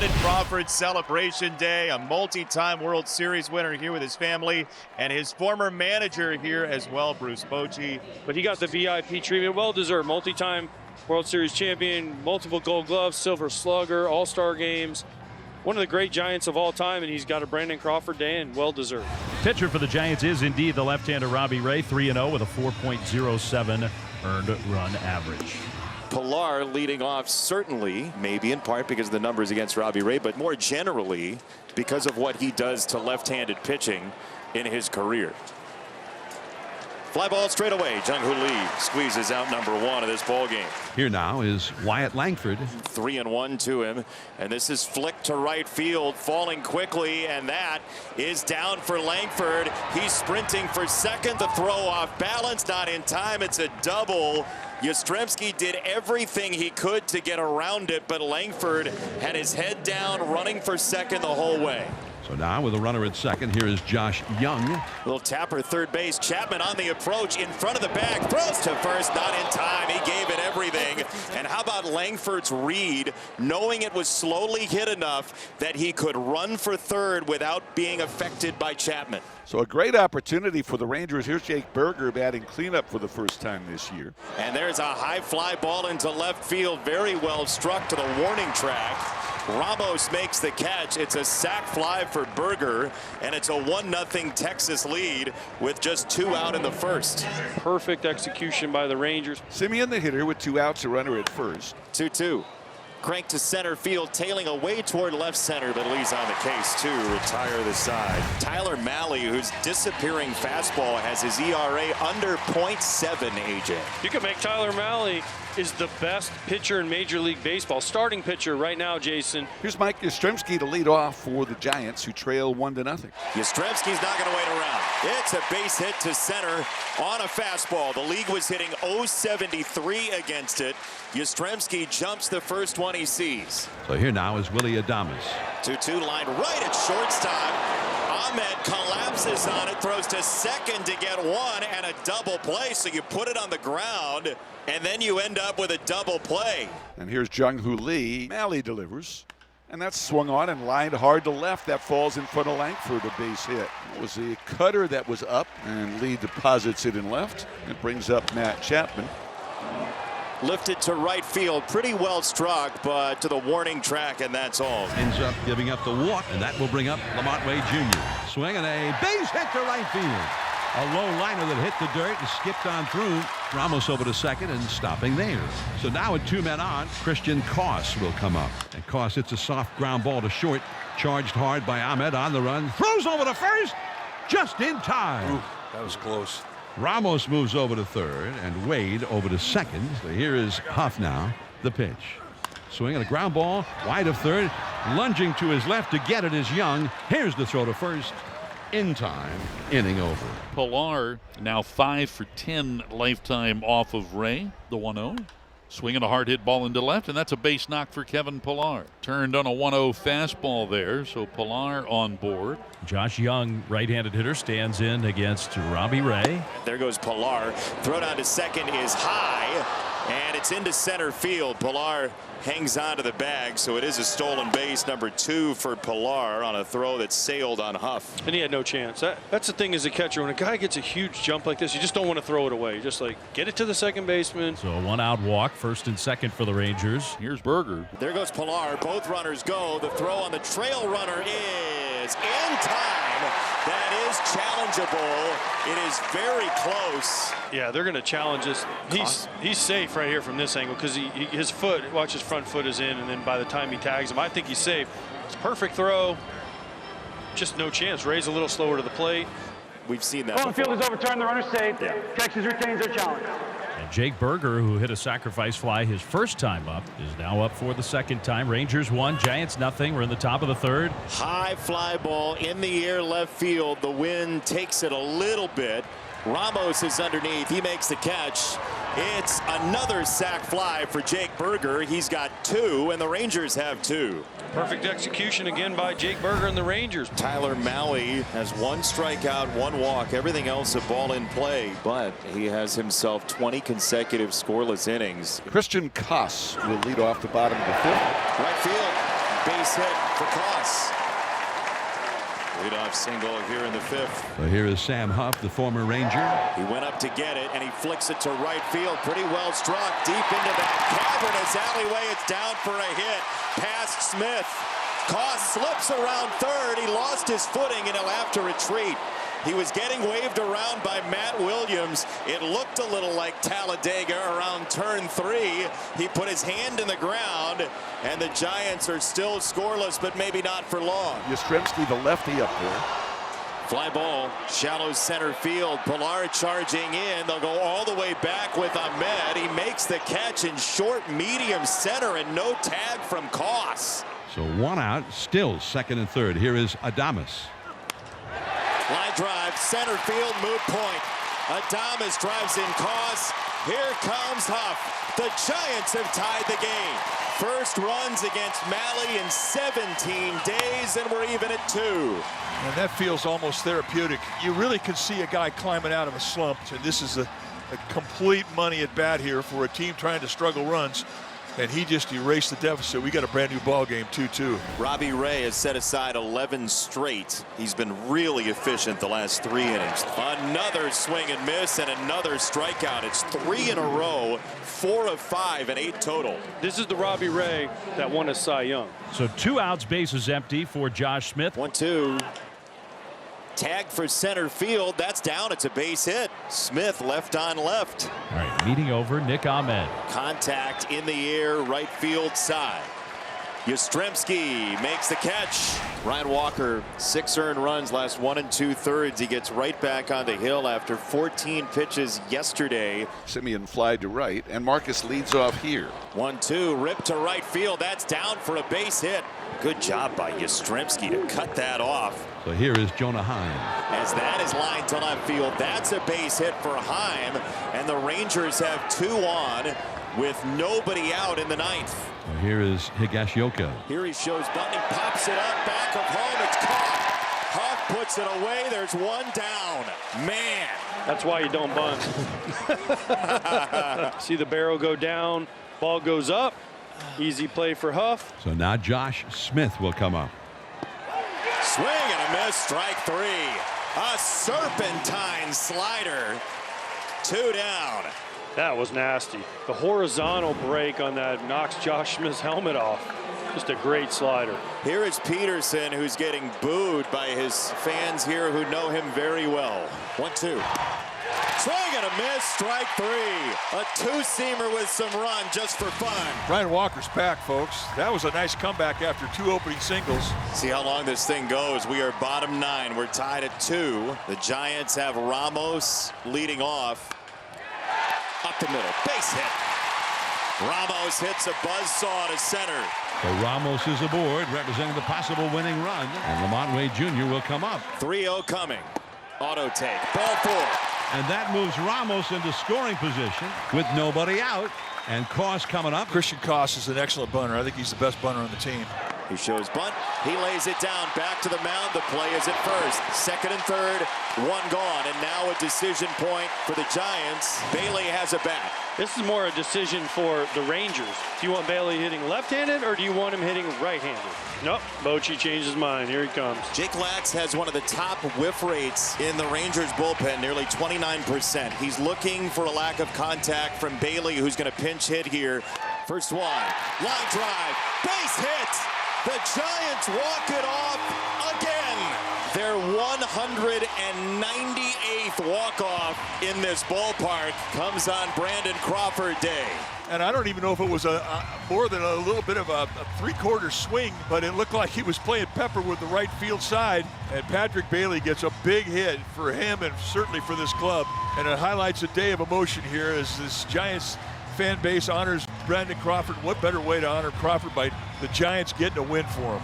at Crawford celebration day. A multi-time World Series winner here with his family and his former manager here as well, Bruce Bochy. But he got the VIP treatment, well-deserved. Multi-time World Series champion, multiple Gold Gloves, Silver Slugger, All-Star games. One of the great Giants of all time, and he's got a Brandon Crawford day, and well-deserved. Pitcher for the Giants is indeed the left-hander Robbie Ray, 3-0 with a 4.07 earned run average. Pilar leading off, certainly, maybe in part because of the numbers against Robbie Ray, but more generally because of what he does to left-handed pitching in his career. Fly ball straight away. Jung-Hoo Lee squeezes out number one of this ball game. Here now is Wyatt Langford. 3-1 to him, and this is flicked to right field, falling quickly, and that is down for Langford. He's sprinting for second. The throw off balance, not in time. It's a double. Yastrzemski did everything he could to get around it, but Langford had his head down, running for second the whole way. So now with a runner at second, here is Josh Young. Little tapper third base. Chapman on the approach in front of the bag. Throws to first, not in time. He gave it everything. And how about Langford's read, knowing it was slowly hit enough that he could run for third without being affected by Chapman. So a great opportunity for the Rangers. Here's Jake Berger batting cleanup for the first time this year. And there's a high fly ball into left field. Very well struck to the warning track. Ramos makes the catch. It's a sac fly for Berger, and it's a 1-0 Texas lead with just 2 out in the first. Perfect execution by the Rangers. Simeon the hitter with 2 outs, a runner at first. 2-2. Cranked to center field, tailing away toward left center, but Lee's on the case to retire the side. Tyler Mahle, whose disappearing fastball has his ERA under .7, AJ. You can make Tyler Mahle is the best pitcher in Major League Baseball. Starting pitcher right now, Jason. Here's Mike Yastrzemski to lead off for the Giants, who trail 1-0. Yastrzemski's not going to wait around. It's a base hit to center on a fastball. The league was hitting .073 against it. Yastrzemski jumps the first one he sees. So here now is Willie Adames. 2-2 line right at shortstop. Ahmed collapses on it, throws to second to get one, and a double play. So you put it on the ground, and then you end up with a double play. And here's Jung-Hoo Lee. Mahle delivers. And that's swung on and lined hard to left. That falls in front of Langford, a base hit. It was the cutter that was up, and Lee deposits it in left. It brings up Matt Chapman. Lifted to right field, pretty well struck, but to the warning track, and that's all. Ends up giving up the walk, and that will bring up Lamont Wade Jr. Swinging a base hit to right field. A low liner that hit the dirt and skipped on through. Ramos over to second and stopping there. So now with 2 men on, Christian Koss will come up. And Koss hits a soft ground ball to short. Charged hard by Ahmed on the run. Throws over to first just in time. Ooh, that was close. Ramos moves over to third and Wade over to second. So here is Huff now, the pitch. Swinging a ground ball wide of third. Lunging to his left to get it is Young. Here's the throw to first. In time, inning over. Pilar now 5 for 10 lifetime off of Ray, the 1-0. Swinging a hard hit ball into left, and that's a base knock for Kevin Pilar. Turned on a 1-0 fastball there, so Pilar on board. Josh Young, right-handed hitter, stands in against Robbie Ray. There goes Pilar. Throw down to second is high, and it's into center field. Pilar hangs on to the bag, so it is a stolen base, number 2 for Pilar on a throw that sailed on Huff. And he had no chance. That's the thing as a catcher. When a guy gets a huge jump like this, you just don't want to throw it away. Just like get it to the second baseman. So a 1-out walk, first and second for the Rangers. Here's Berger. There goes Pilar. Both runners go. The throw on the trail runner is in time. That is challengeable. It is very close. Yeah, they're going to challenge this. He's safe right here from this angle because his foot, watch his front foot is in, and then by the time he tags him, I think he's safe. It's a perfect throw. Just no chance. Ray's a little slower to the plate. We've seen that before. The field is overturned. The runner's safe. Yeah. Texas retains their challenge. And Jake Berger, who hit a sacrifice fly his first time up, is now up for the second time. Rangers 1, Giants nothing. We're in the top of the third. High fly ball in the air left field. The wind takes it a little bit. Ramos is underneath. He makes the catch. It's another sac fly for Jake Berger. He's got 2, and the Rangers have 2. Perfect execution again by Jake Berger and the Rangers. Tyler Mahle has 1 strikeout, 1 walk. Everything else a ball in play, but he has himself 20 consecutive scoreless innings. Christian Koss will lead off the bottom of the 5th. Right field. Base base hit for Koss. Leadoff single here in the 5th. So here is Sam Huff, the former Ranger. He went up to get it, and he flicks it to right field. Pretty well struck deep into that cavernous alleyway. It's down for a hit. Past Smith. Koss slips around third. He lost his footing, and he'll have to retreat. He was getting waved around by Matt Williams. It looked a little like Talladega around turn 3. He put his hand in the ground, and the Giants are still scoreless, but maybe not for long. Yastrzemski, the lefty up there. Fly ball, shallow center field. Pilar charging in. They'll go all the way back with Ahmed. He makes the catch in short, medium center, and no tag from Koss. So 1 out, still second and third. Here is Adames. Line drive, center field, moot point. Adames drives in Koss. Here comes Huff. The Giants have tied the game. First runs against Malley in 17 days, and we're even at 2. And that feels almost therapeutic. You really can see a guy climbing out of a slump, and this is a complete money at bat here for a team trying to struggle runs. And he just erased the deficit. We got a brand new ball game, 2-2. Robbie Ray has set aside 11 straight. He's been really efficient the last 3 innings. Another swing and miss and another strikeout. It's 3 in a row, 4 of 5 and 8 total. This is the Robbie Ray that won a Cy Young. So 2 outs, bases empty for Josh Smith. 1-2. Tag for center field. That's down. It's a base hit. Smith left on left. All right, meeting over Nick Ahmed. Contact in the air, right field side. Yastrzemski makes the catch. Ryan Walker, 6 earned runs, last 1 2/3. He gets right back on the hill after 14 pitches yesterday. Simeon fly to right, and Marcus leads off here. 1-2, rip to right field. That's down for a base hit. Good job by Yastrzemski to cut that off. So here is Jonah Heim. As that is lined to left field, that's a base hit for Heim, and the Rangers have 2 on with nobody out in the 9th. So here is Higashioka. Here he shows Bunting, pops it up, back of home, it's caught. Huff puts it away, there's 1 down. Man. That's why you don't bunt. See the barrel go down, ball goes up. Easy play for Huff. So now Josh Smith will come up. Swing and a miss, strike 3. A serpentine slider. 2 down. That was nasty. The horizontal break on that knocks Josh Smith's helmet off. Just a great slider. Here is Peterson, who's getting booed by his fans here who know him very well. 1-2. Swing and a miss, strike 3. A 2-seamer with some run just for fun. Ryan Walker's back, folks. That was a nice comeback after 2 opening singles. See how long this thing goes. We are bottom 9. We're tied at 2. The Giants have Ramos leading off. Up the middle, base hit. Ramos hits a buzzsaw to center. So Ramos is aboard, representing the possible winning run, and Lamont Wade Jr. will come up. 3-0 coming. Auto take, ball 4. And that moves Ramos into scoring position with nobody out, and Koss coming up. Christian Koss is an excellent bunter. I think he's the best bunter on the team. He shows bunt. He lays it down. Back to the mound. The play is at first. Second and third. 1 gone. And now a decision point for the Giants. Bailey has a bat. This is more a decision for the Rangers. Do you want Bailey hitting left-handed or do you want him hitting right-handed? Nope. Bochy changed his mind. Here he comes. Jake Lax has one of the top whiff rates in the Rangers bullpen, nearly 29%. He's looking for a lack of contact from Bailey, who's going to pinch hit here. First one. Line drive. Base hit. The Giants walk it off again. Their 198th walk-off in this ballpark comes on Brandon Crawford Day. And I don't even know if it was more than a little bit of a 3/4 swing, but it looked like he was playing pepper with the right field side. And Patrick Bailey gets a big hit for him and certainly for this club. And it highlights a day of emotion here as this Giants fan base honors Brandon Crawford. What better way to honor Crawford by the Giants getting a win for him?